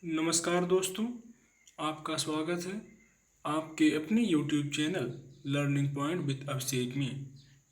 नमस्कार दोस्तों, आपका स्वागत है आपके अपने YouTube channel learning point with Abhishek में।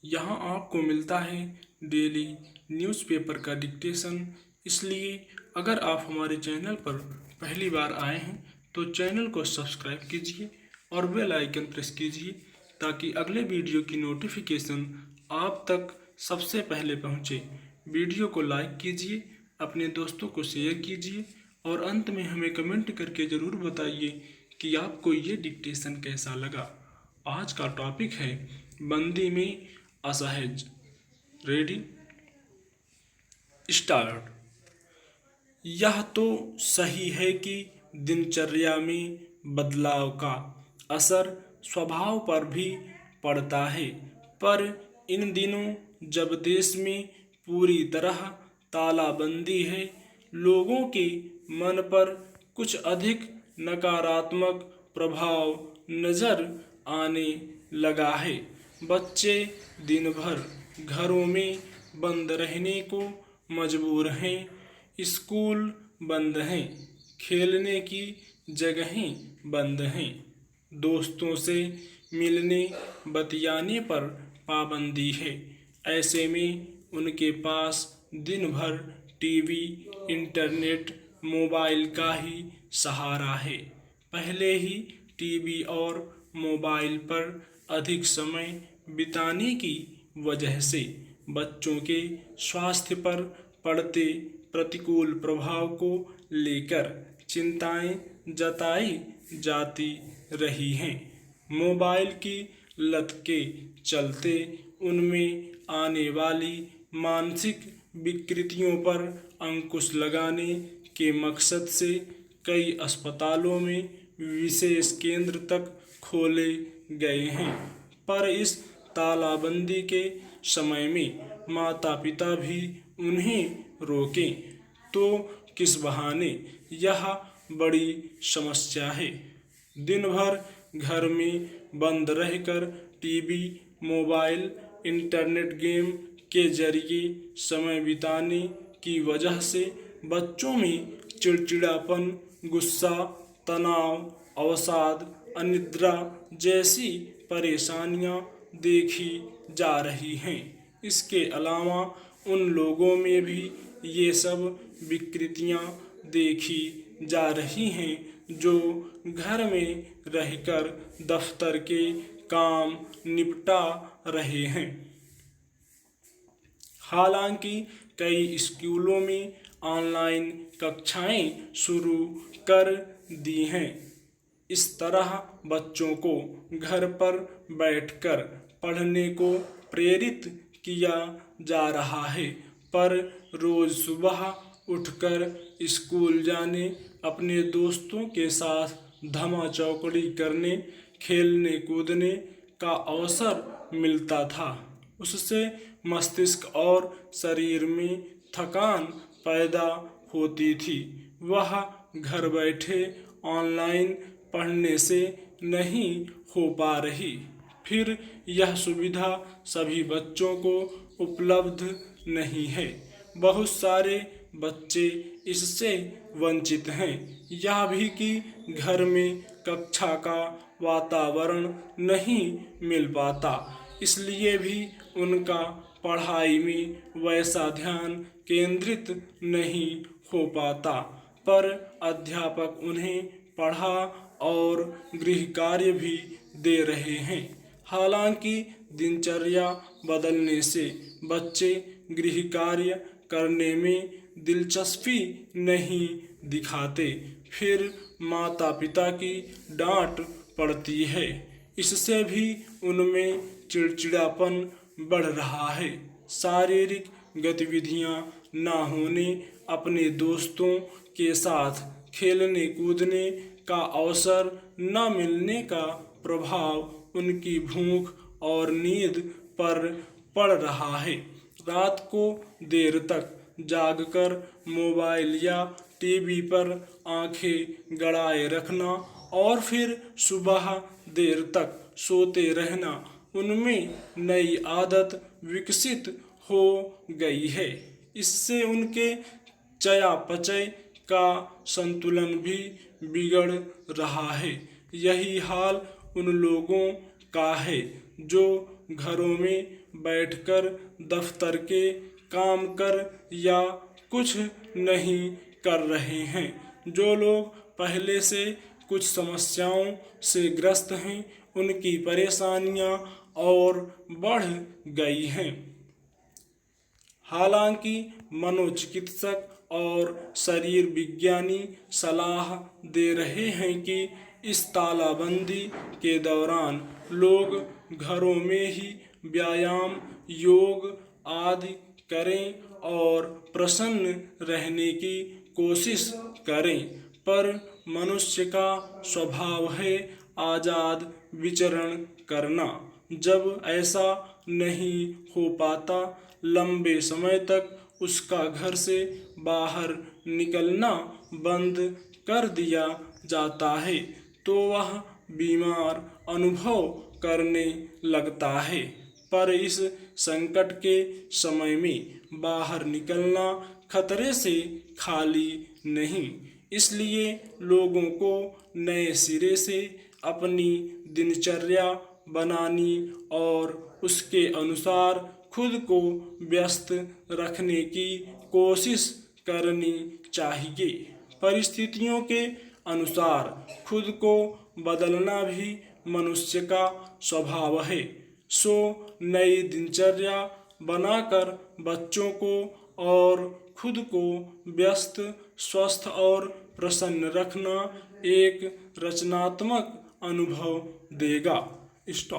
यहाँ आपको मिलता है डेली न्यूज़पेपर का डिक्टेशन। इसलिए अगर आप हमारे चैनल पर पहली बार आए हैं तो चैनल को सब्सक्राइब कीजिए और बेल आइकन प्रेस कीजिए ताकि अगले वीडियो की नोटिफिकेशन आप तक सबसे पहले पहुँचे। वीडियो को लाइक कीजिए, अपने दोस्तों को शेयर कीजिए और अंत में हमें कमेंट करके ज़रूर बताइए कि आपको ये डिक्टेशन कैसा लगा। आज का टॉपिक है बंदी में असहज। Ready start. यह तो सही है कि दिनचर्या में बदलाव का असर स्वभाव पर भी पड़ता है, पर इन दिनों जब देश में पूरी तरह तालाबंदी है, लोगों के मन पर कुछ अधिक नकारात्मक प्रभाव नज़र आने लगा है। बच्चे दिन भर घरों में बंद रहने को मजबूर हैं, स्कूल बंद हैं, खेलने की जगहें बंद हैं, दोस्तों से मिलने बतियाने पर पाबंदी है। ऐसे में उनके पास दिन भर टीवी, इंटरनेट, मोबाइल का ही सहारा है। पहले ही टीवी और मोबाइल पर अधिक समय बिताने की वजह से बच्चों के स्वास्थ्य पर पड़ते प्रतिकूल प्रभाव को लेकर चिंताएं जताई जाती रही हैं। मोबाइल की लत के चलते उनमें आने वाली मानसिक विकृतियों पर अंकुश लगाने के मकसद से कई अस्पतालों में विशेष केंद्र तक खोले गए हैं। पर इस तालाबंदी के समय में माता पिता भी उन्हें रोकें तो किस बहाने, यह बड़ी समस्या है। दिन भर घर में बंद रहकर टीवी, मोबाइल, इंटरनेट गेम के जरिए समय बिताने की वजह से बच्चों में चिड़चिड़ापन, गुस्सा, तनाव, अवसाद, अनिद्रा जैसी परेशानियां देखी जा रही हैं। इसके अलावा उन लोगों में भी ये सब विकृतियां देखी जा रही हैं जो घर में रहकर दफ्तर के काम निपटा रहे हैं। हालांकि कई स्कूलों में ऑनलाइन कक्षाएं शुरू कर दी हैं। इस तरह बच्चों को घर पर बैठकर पढ़ने को प्रेरित किया जा रहा है, पर रोज सुबह उठकर स्कूल जाने, अपने दोस्तों के साथ धमा चौकड़ी करने, खेलने कूदने का अवसर मिलता था। उससे मस्तिष्क और शरीर में थकान पैदा होती थी। वह घर बैठे ऑनलाइन पढ़ने से नहीं हो पा रही। फिर यह सुविधा सभी बच्चों को उपलब्ध नहीं है। बहुत सारे बच्चे इससे वंचित हैं। यह भी कि घर में कक्षा का वातावरण नहीं मिल पाता, इसलिए भी उनका पढ़ाई में वैसा ध्यान केंद्रित नहीं हो पाता। पर अध्यापक उन्हें पढ़ा और गृह कार्य भी दे रहे हैं। हालांकि दिनचर्या बदलने से बच्चे गृह कार्य करने में दिलचस्पी नहीं दिखाते। फिर माता पिता की डांट पड़ती है। इससे भी उनमें चिड़चिड़ापन बढ़ रहा है। शारीरिक गतिविधियां ना होने, अपने दोस्तों के साथ खेलने कूदने का अवसर न मिलने का प्रभाव उनकी भूख और नींद पर पड़ रहा है। रात को देर तक जागकर मोबाइल या टीवी पर आंखें गड़ाए रखना और फिर सुबह देर तक सोते रहना उनमें नई आदत विकसित हो गई है। इससे उनके चयापचय का संतुलन भी बिगड़ रहा है। यही हाल उन लोगों का है जो घरों में बैठकर दफ्तर के काम कर या कुछ नहीं कर रहे हैं। जो लोग पहले से कुछ समस्याओं से ग्रस्त हैं, उनकी परेशानियां और बढ़ गई हैं। हालांकि मनोचिकित्सक और शरीर विज्ञानी सलाह दे रहे हैं कि इस तालाबंदी के दौरान लोग घरों में ही व्यायाम, योग आदि करें और प्रसन्न रहने की कोशिश करें। पर मनुष्य का स्वभाव है आज़ाद विचरण करना। जब ऐसा नहीं हो पाता, लंबे समय तक उसका घर से बाहर निकलना बंद कर दिया जाता है, तो वह बीमार अनुभव करने लगता है। पर इस संकट के समय में बाहर निकलना खतरे से खाली नहीं। इसलिए लोगों को नए सिरे से अपनी दिनचर्या बनानी और उसके अनुसार खुद को व्यस्त रखने की कोशिश करनी चाहिए। परिस्थितियों के अनुसार खुद को बदलना भी मनुष्य का स्वभाव है। सो नई दिनचर्या बनाकर बच्चों को और खुद को व्यस्त, स्वस्थ और प्रसन्न रखना एक रचनात्मक अनुभव देगा। स्टॉप।